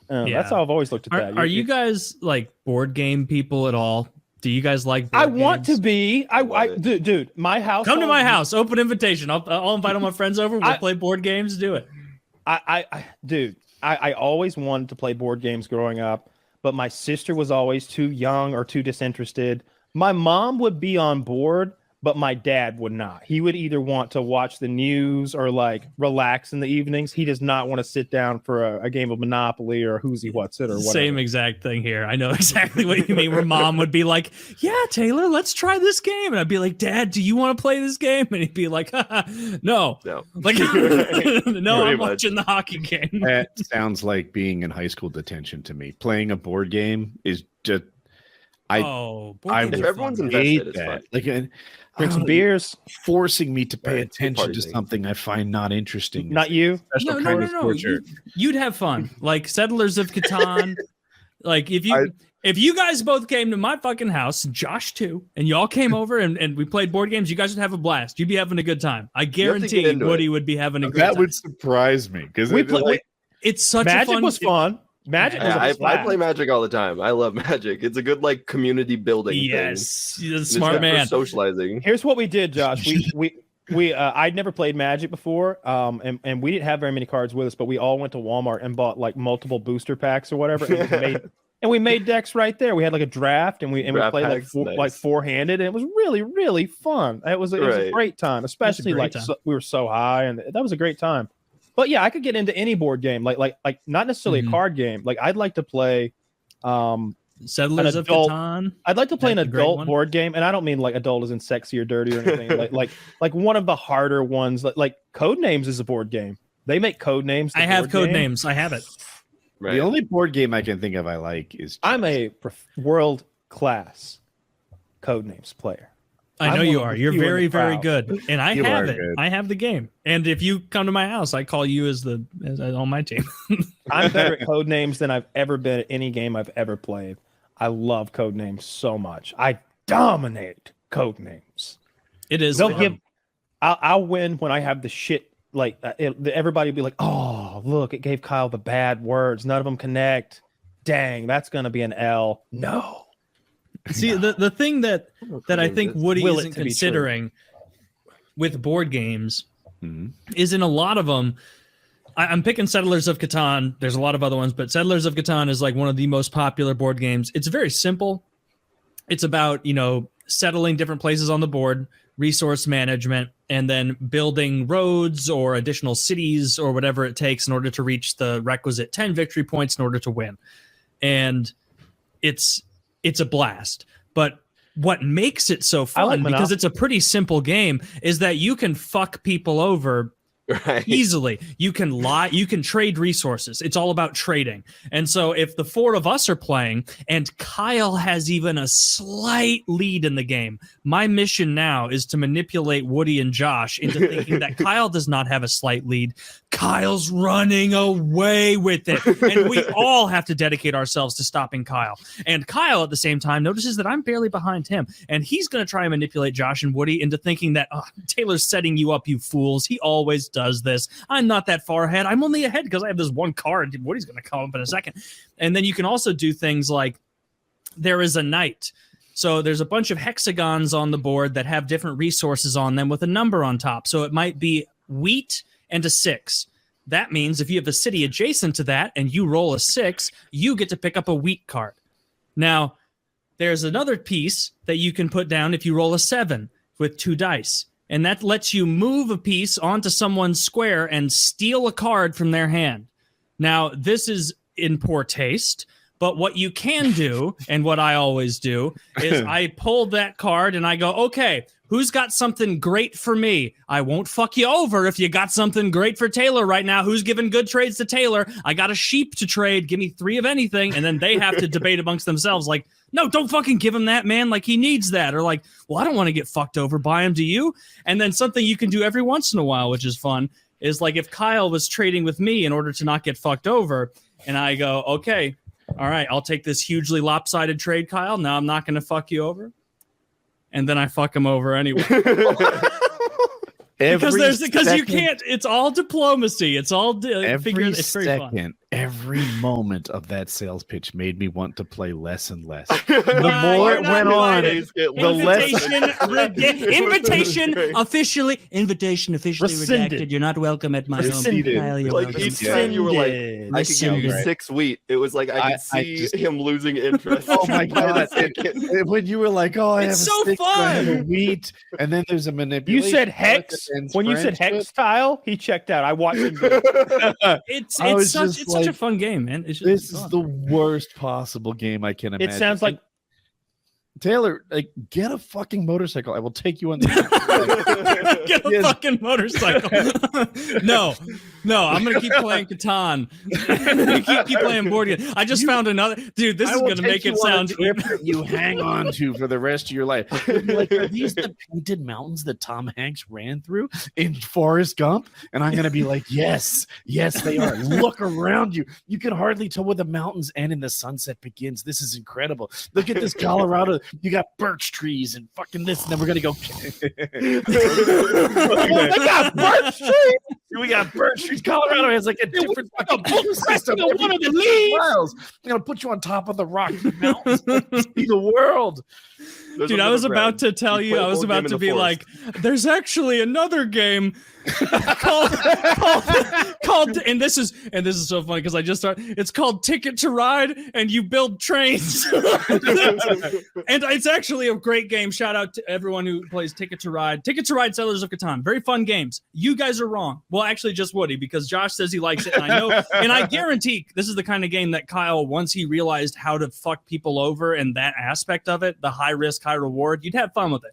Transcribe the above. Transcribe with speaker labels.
Speaker 1: That's how I've always looked at that.
Speaker 2: Are you guys like board game people at all? Do you guys like board
Speaker 1: I
Speaker 2: games?
Speaker 1: want to be. Dude, my house.
Speaker 2: Come to my house. Open invitation. I'll invite all my friends over. We'll play board games. Do it.
Speaker 1: Dude, I always wanted to play board games growing up, but my sister was always too young or too disinterested. My mom would be on board, but my dad would not. He would either want to watch the news or like relax in the evenings. He does not want to sit down for a game of Monopoly or Who's He What's It or whatever.
Speaker 2: Same exact thing here. I know exactly what you mean. Where mom would be like, "Yeah, Taylor, let's try this game," and I'd be like, "Dad, do you want to play this game?" And he'd be like, "No, like, no, I'm watching the hockey game."
Speaker 3: That sounds like being in high school detention to me. Playing a board game is just.
Speaker 4: If everyone's invested, it's fun.
Speaker 1: Like, drink some beers,
Speaker 3: forcing me to pay attention to something I find not interesting.
Speaker 1: Not you.
Speaker 2: No. You'd have fun, like Settlers of Catan. Like if you guys both came to my fucking house, Josh too, and y'all came over and we played board games, you guys would have a blast. You'd be having a good time. I guarantee Woody would be having a great time.
Speaker 3: That would surprise me because
Speaker 2: it's such
Speaker 1: Magic
Speaker 2: a fun.
Speaker 1: Was fun. Magic.
Speaker 4: I play Magic all the time. I love Magic. It's a good like community building.
Speaker 2: Yes,
Speaker 4: thing.
Speaker 2: You're a smart man.
Speaker 4: Socializing.
Speaker 1: Here's what we did, Josh. We I'd never played Magic before, and we didn't have very many cards with us, but we all went to Walmart and bought like multiple booster packs or whatever, and we made decks right there. We had like a draft, and we played like four-handed, and it was really really fun. It was a great time, especially we were so high, and that was a great time. But yeah, I could get into any board game, like not necessarily a card game. Like I'd like to play
Speaker 2: Settlers of Catan.
Speaker 1: I'd like to play an adult board game, and I don't mean like adult as in sexy or dirty or anything. like one of the harder ones, like Codenames is a board game. They make Codenames.
Speaker 2: I have Codenames. I have it.
Speaker 3: Right. The only board game I can think of I like is.
Speaker 1: I'm a world class Codenames player.
Speaker 2: I know you are. You're very, very good, and I have it. I have the game, and if you come to my house, I call you as on my team.
Speaker 1: I'm better at Codenames than I've ever been at any game I've ever played. I love Codenames so much. I dominate Codenames.
Speaker 2: It is.
Speaker 1: I'll win when I have the shit. Like everybody will be like, "Oh, look, it gave Kyle the bad words. None of them connect. Dang, that's gonna be an L." No.
Speaker 2: See, the thing that I think Woody isn't considering with board games is in a lot of them. I'm picking Settlers of Catan. There's a lot of other ones, but Settlers of Catan is like one of the most popular board games. It's very simple. It's about, settling different places on the board, resource management, and then building roads or additional cities or whatever it takes in order to reach the requisite 10 victory points in order to win. And it's a blast. But what makes it so fun, because it's a pretty simple game, is that you can fuck people over easily. You can lie, you can trade resources. It's all about trading. And so if the four of us are playing and Kyle has even a slight lead in the game, my mission now is to manipulate Woody and Josh into thinking that Kyle does not have a slight lead. Kyle's running away with it. And we all have to dedicate ourselves to stopping Kyle. And Kyle at the same time notices that I'm barely behind him. And he's going to try and manipulate Josh and Woody into thinking that Taylor's setting you up, you fools. He always does this. I'm not that far ahead. I'm only ahead because I have this one card. Woody's going to come up in a second. And then you can also do things like there is a knight. So there's a bunch of hexagons on the board that have different resources on them with a number on top. So it might be wheat and a 6. That means if you have a city adjacent to that and you roll a 6, you get to pick up a wheat card. Now, there's another piece that you can put down if you roll a 7 with 2 dice. And that lets you move a piece onto someone's square and steal a card from their hand. Now, this is in poor taste, but what you can do, and what I always do, is I pull that card and I go, okay, who's got something great for me? I won't fuck you over if you got something great for Taylor right now. Who's giving good trades to Taylor? I got a sheep to trade. Give me 3 of anything. And then they have to debate amongst themselves like, no, don't fucking give him that, man. Like, he needs that. Or like, well, I don't want to get fucked over by him. Do you? And then something you can do every once in a while, which is fun, is like if Kyle was trading with me in order to not get fucked over, and I go, okay, all right, I'll take this hugely lopsided trade, Kyle. Now I'm not going to fuck you over. And then I fuck him over anyway. Because you can't. It's all diplomacy. It's all it's very fun.
Speaker 3: Every moment of that sales pitch made me want to play less and less.
Speaker 2: The
Speaker 3: more it went on,
Speaker 2: invitation officially
Speaker 1: Rescinded.
Speaker 2: rejected. You're not welcome at my home.
Speaker 3: Rescinded.
Speaker 2: Kyle, you're
Speaker 4: Like
Speaker 2: welcome.
Speaker 4: each time you were like, I could give you
Speaker 2: Rescinded.
Speaker 4: 6 wheat. It was like I could see him losing interest.
Speaker 3: Oh my god! When you were like, "Oh, I have
Speaker 2: It's
Speaker 3: a
Speaker 2: so
Speaker 3: stick, I have a
Speaker 2: fun.
Speaker 3: wheat," and then there's a
Speaker 1: You
Speaker 3: manipulation.
Speaker 1: said hex. When you said hex tile, he checked out. I watched him do it.
Speaker 2: It's
Speaker 3: I was
Speaker 2: such
Speaker 3: just
Speaker 2: it's such a
Speaker 3: like,
Speaker 2: fun game, man. It's just
Speaker 3: This
Speaker 2: fun.
Speaker 3: is the worst possible game I can imagine.
Speaker 1: It sounds like
Speaker 3: Taylor, like, get a fucking motorcycle. I will take you on the
Speaker 2: Get a fucking motorcycle. no, I'm gonna keep playing Catan. keep playing board game. I just found another dude. This is gonna make it sound.
Speaker 3: you hang on to for the rest of your life. You'll be like, are these the painted mountains that Tom Hanks ran through in Forrest Gump? And I'm gonna be like, yes, they are. Look around you. You can hardly tell where the mountains end and the sunset begins. This is incredible. Look at this Colorado. You got birch trees and fucking this, and then we're gonna go. They got birch trees. We got birch trees. Colorado has like a different fucking ecosystem. One of the miles. I'm gonna put you on top of the Rocky Mountains. See the world.
Speaker 2: Dude, I was about to tell you, I was about to be like, there's actually another game called, and this is so funny because I just started. It's called Ticket to Ride, and you build trains. And it's actually a great game. Shout out to everyone who plays Ticket to Ride. Ticket to Ride, Settlers of Catan. Very fun games. You guys are wrong. Well, actually, just Woody, because Josh says he likes it, and I know, and I guarantee this is the kind of game that Kyle, once he realized how to fuck people over and that aspect of it, the high risk, high reward, you'd have fun with it.